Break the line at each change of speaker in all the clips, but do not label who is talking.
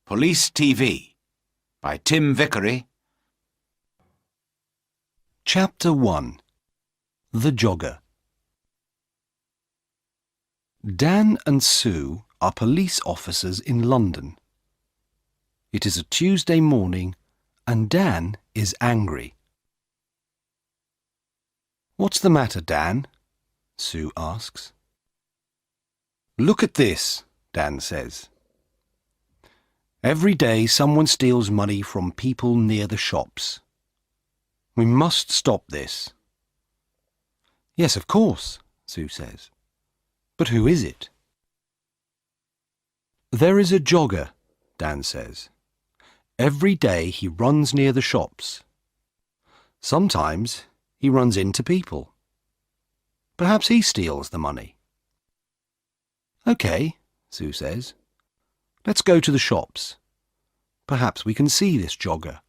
Police TV by Tim Vickery.
Chapter 1. The Jogger. Dan and Sue are police officers in London. It is a Tuesday morning and Dan is angry. "What's the matter, Dan?" Sue asks. "Look at this," Dan says. "Every day someone steals money from people near the shops. We must stop this." "Yes, of course," Sue says. "But who is it?" "There is a jogger," Dan says. "Every day he runs near the shops. Sometimes he runs into people. Perhaps he steals the money." "OK," Sue says. "Let's go to the shops. Perhaps we can see this jogger."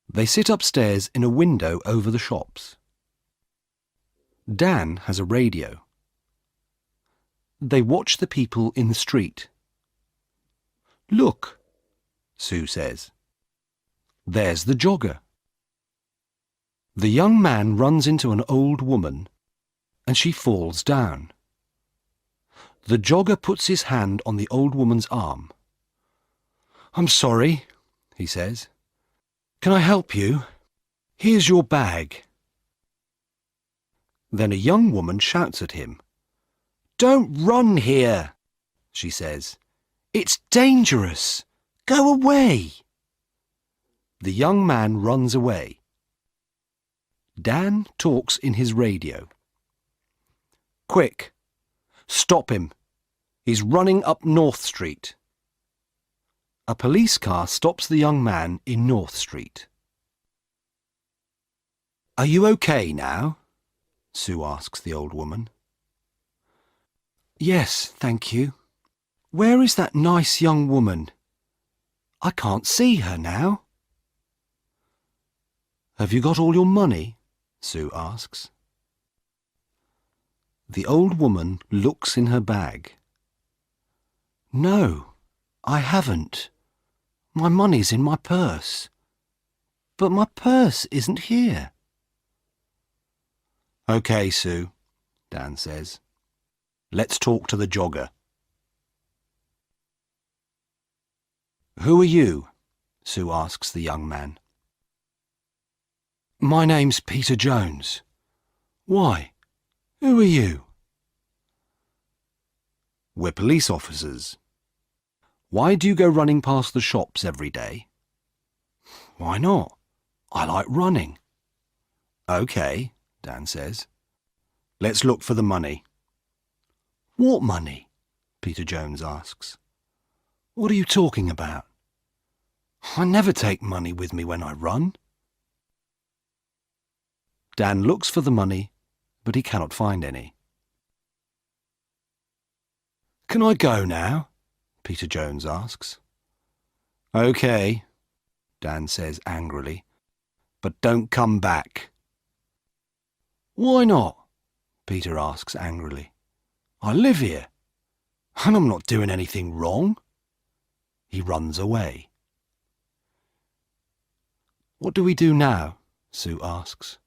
They sit upstairs in a window over the shops. Dan has a radio. They watch the people in the street. "Look," Sue says. "There's the jogger." The young man runs into an old woman and she falls down. The jogger puts his hand on the old woman's arm. "I'm sorry," he says. "Can I help you? Here's your bag." Then a young woman shouts at him. "Don't run here," she says. "It's dangerous. Go away." The young man runs away. Dan talks in his radio. "Quick! Stop him. He's running up North Street." A police car stops the young man in North Street. "Are you okay now?" Sue asks the old woman. "Yes, thank you. Where is that nice young woman? I can't see her now." "Have you got all your money?" Sue asks. The old woman looks in her bag. "No, I haven't. My money's in my purse. But my purse isn't here." "OK, Sue," Dan says. "Let's talk to the jogger." "Who are you?" Sue asks the young man. "My name's Peter Jones. Why? Who are you?" "We're police officers. Why do you go running past the shops every day?" "Why not? I like running." "OK," Dan says. "Let's look for the money." "What money?" Peter Jones asks. "What are you talking about? I never take money with me when I run." Dan looks for the money, but he cannot find any. "Can I go now?" Peter Jones asks. "OK," Dan says angrily, "but don't come back." "Why not?" Peter asks angrily. "I live here, and I'm not doing anything wrong." He runs away. "What do we do now?" Sue asks.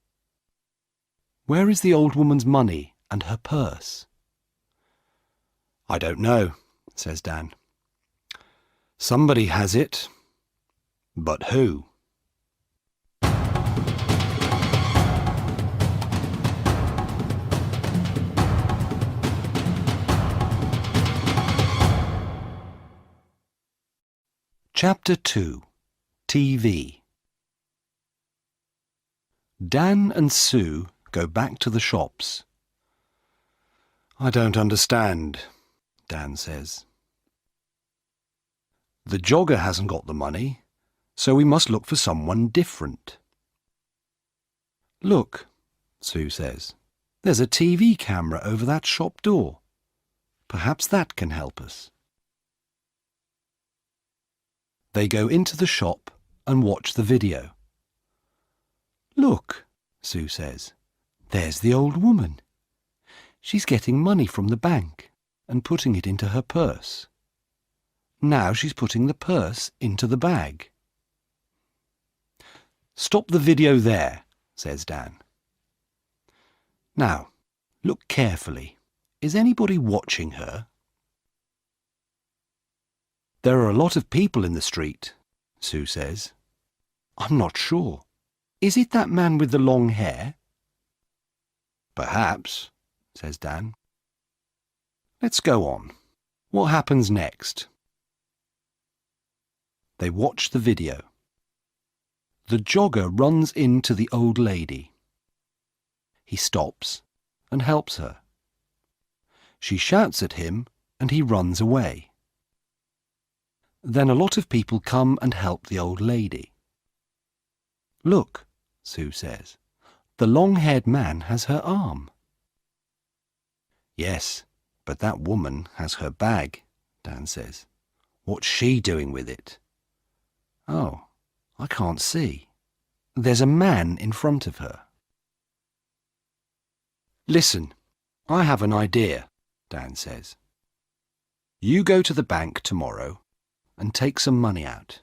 "Where is the old woman's money and her purse?" "I don't know," says Dan. "Somebody has it. But who?" Chapter 2. TV. Dan and Sue go back to the shops. "I don't understand," Dan says. "The jogger hasn't got the money, so we must look for someone different." "Look," Sue says. "There's a TV camera over that shop door. Perhaps that can help us." They go into the shop and watch the video. "Look," Sue says. "There's the old woman. She's getting money from the bank and putting it into her purse." Now she's putting the purse into the bag. Stop the video there, says Dan. Now, look carefully. Is anybody watching her? There are a lot of people in the street, Sue says. I'm not sure. Is it that man with the long hair? Perhaps, says Dan. Let's go on. What happens next? They watch the video. The jogger runs into the old lady. He stops and helps her. She shouts at him and he runs away. Then a lot of people come and help the old lady. Look, Sue says, the long-haired man has her arm. Yes, but that woman has her bag, Dan says. What's she doing with it? Oh, I can't see. There's a man in front of her. Listen, I have an idea, Dan says. You go to the bank tomorrow and take some money out.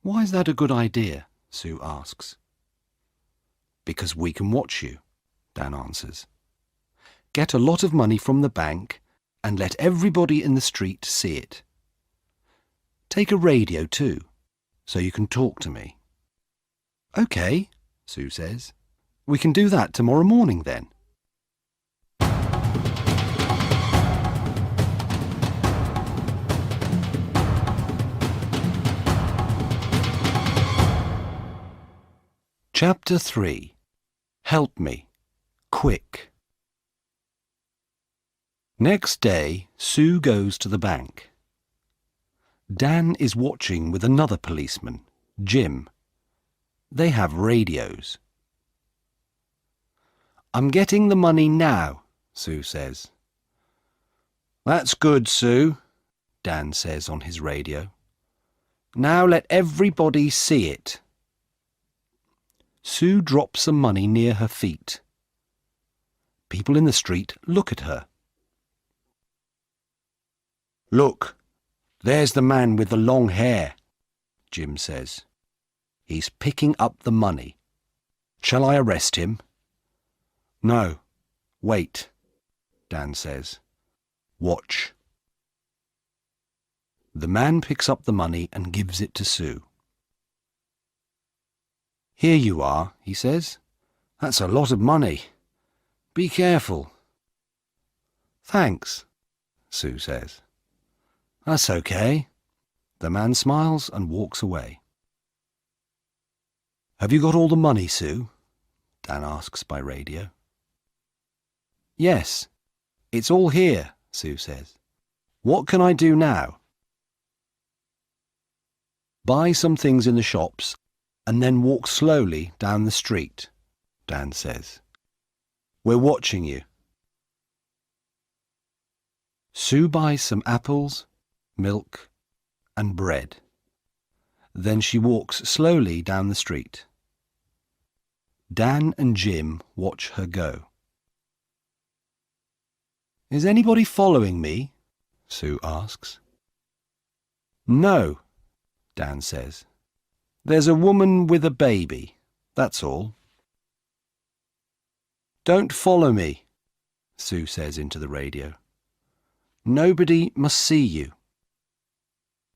Why is that a good idea? Sue asks. Because we can watch you, Dan answers. Get a lot of money from the bank and let everybody in the street see it. Take a radio too, so you can talk to me. OK, Sue says. We can do that tomorrow morning then. Chapter 3. Help me. Quick. Next day, Sue goes to the bank. Dan is watching with another policeman, Jim. They have radios. I'm getting the money now, Sue says. That's good, Sue, Dan says on his radio. Now let everybody see it. Sue drops some money near her feet. People in the street look at her. Look, there's the man with the long hair, Jim says. He's picking up the money. Shall I arrest him? No, wait, Dan says. Watch. The man picks up the money and gives it to Sue. Here you are, he says. That's a lot of money. Be careful. Thanks, Sue says. That's okay. The man smiles and walks away. Have you got all the money, Sue? Dan asks by radio. Yes, it's all here, Sue says. What can I do now? Buy some things in the shops and then walk slowly down the street, Dan says. We're watching you. Sue buys some apples, milk, and bread. Then she walks slowly down the street. Dan and Jim watch her go. Is anybody following me? Sue asks. No, Dan says. There's a woman with a baby, that's all. Don't follow me, Sue says into the radio. Nobody must see you.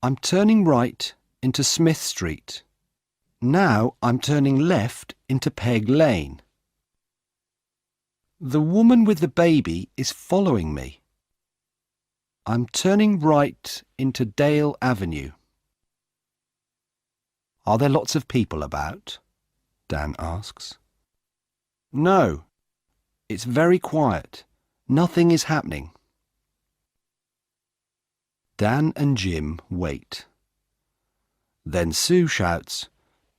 I'm turning right into Smith Street. Now I'm turning left into Peg Lane. The woman with the baby is following me. I'm turning right into Dale Avenue. Are there lots of people about? Dan asks. No, it's very quiet. Nothing is happening. Dan and Jim wait. Then Sue shouts,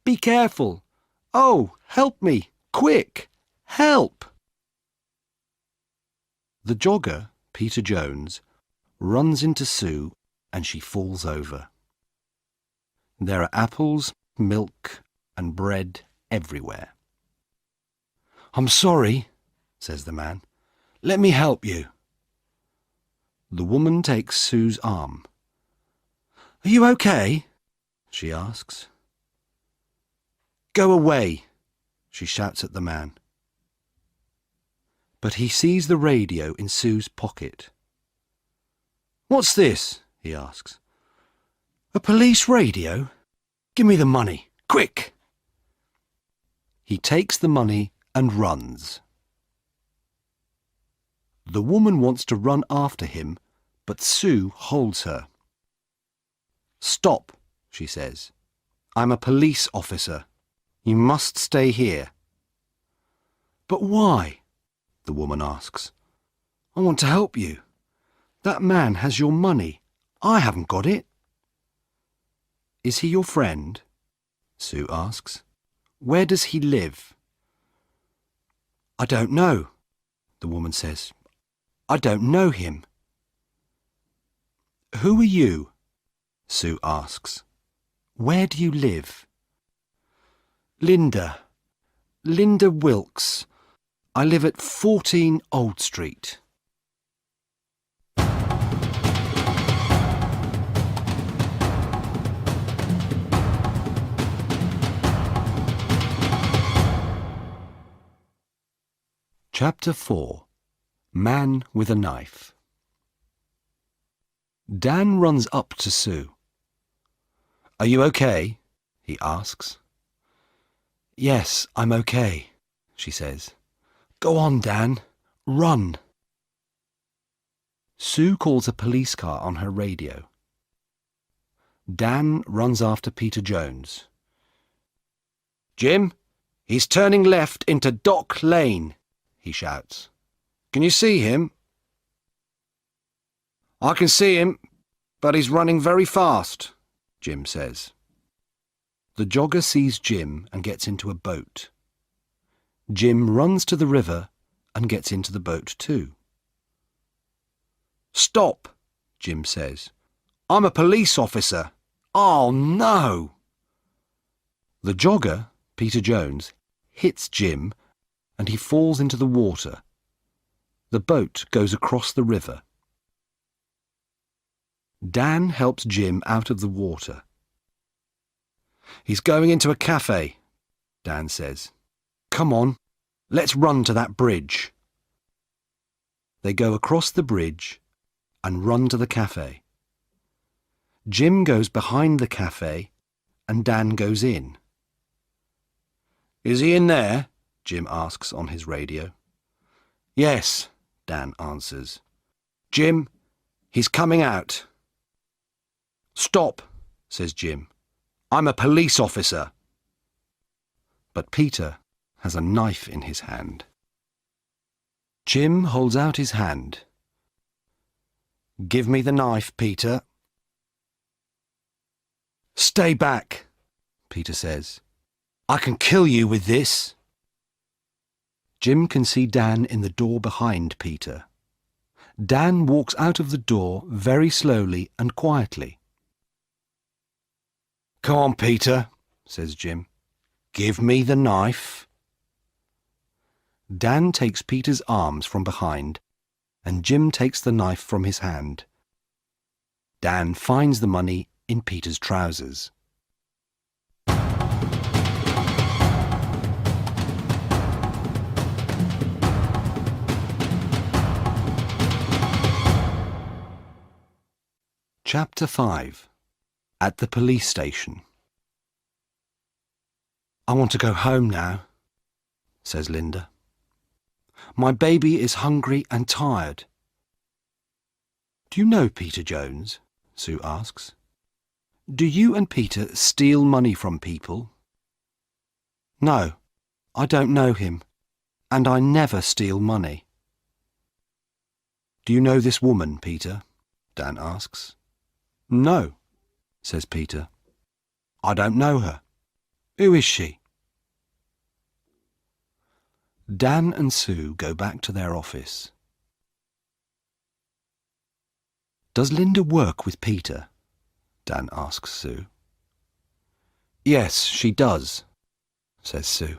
Be careful! Oh, help me! Quick! Help! The jogger, Peter Jones, runs into Sue and she falls over. There are apples, milk and bread everywhere. I'm sorry, says the man. Let me help you. The woman takes Sue's arm. Are you okay? She asks. Go away, she shouts at the man. But he sees the radio in Sue's pocket. What's this? He asks. A police radio? Give me the money, quick! He takes the money and runs. The woman wants to run after him, but Sue holds her. Stop, she says. I'm a police officer. You must stay here. But why? The woman asks. I want to help you. That man has your money. I haven't got it. Is he your friend? Sue asks. Where does he live? I don't know, the woman says. I don't know him. Who are you? Sue asks. Where do you live? Linda Wilkes. I live at 14 Old Street. Chapter 4. Man with a Knife. Dan runs up to Sue. Are you okay? He asks. Yes, I'm okay, she says. Go on, Dan. Run. Sue calls a police car on her radio. Dan runs after Peter Jones. Jim, he's turning left into Dock Lane, he shouts. Can you see him? I can see him, but he's running very fast, Jim says. The jogger sees Jim and gets into a boat. Jim runs to the river and gets into the boat too. Stop, Jim says. I'm a police officer. Oh, no! The jogger, Peter Jones, hits Jim and he falls into the water. The boat goes across the river. Dan helps Jim out of the water. He's going into a cafe, Dan says. Come on, let's run to that bridge. They go across the bridge and run to the cafe. Jim goes behind the cafe and Dan goes in. Is he in there? Jim asks on his radio. Yes, Dan answers. Jim, he's coming out. Stop, says Jim. I'm a police officer. But Peter has a knife in his hand. Jim holds out his hand. Give me the knife, Peter. Stay back, Peter says. I can kill you with this. Jim can see Dan in the door behind Peter. Dan walks out of the door very slowly and quietly. Come on, Peter, says Jim. Give me the knife. Dan takes Peter's arms from behind, and Jim takes the knife from his hand. Dan finds the money in Peter's trousers. Chapter 5. At the police station. I want to go home now, says Linda. My baby is hungry and tired. Do you know Peter Jones? Sue asks. Do you and Peter steal money from people? No, I don't know him, and I never steal money. Do you know this woman, Peter? Dan asks. No, says Peter. I don't know her. Who is she? Dan and Sue go back to their office. Does Linda work with Peter? Dan asks Sue. Yes, she does, says Sue.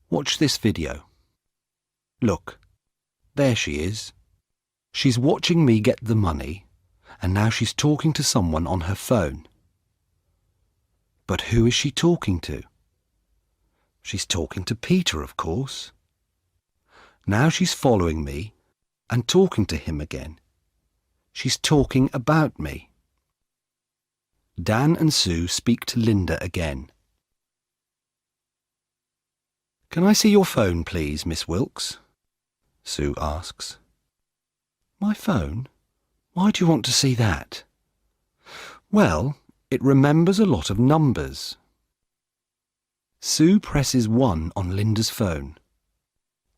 Watch this video. Look, there she is. She's watching me get the money, and now she's talking to someone on her phone. But who is she talking to? She's talking to Peter, of course. Now she's following me and talking to him again. She's talking about me. Dan and Sue speak to Linda again. "Can I see your phone, please, Miss Wilkes?" Sue asks. "My phone? Why do you want to see that?" "Well, it remembers a lot of numbers." Sue presses 1 on Linda's phone.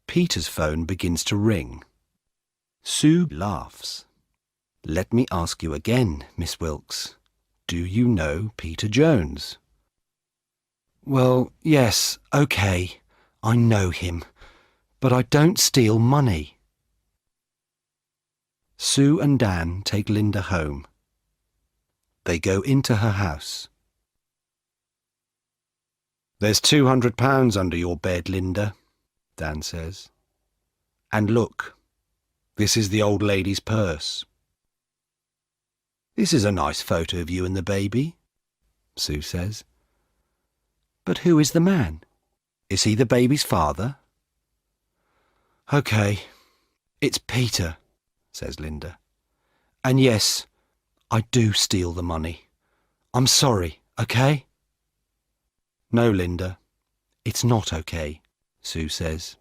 Peter's phone begins to ring. Sue laughs. "Let me ask you again, Miss Wilkes. Do you know Peter Jones?" "Well, yes, okay. I know him, but I don't steal money." Sue and Dan take Linda home. They go into her house. "There's £200 under your bed, Linda," Dan says. "And look, this is the old lady's purse." "This is a nice photo of you and the baby," Sue says. "But who is the man? Is he the baby's father?" "OK, it's Peter," says Linda. "And yes, I do steal the money. I'm sorry, OK?" "No, Linda, it's not OK," Sue says.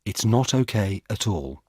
"It's not OK at all."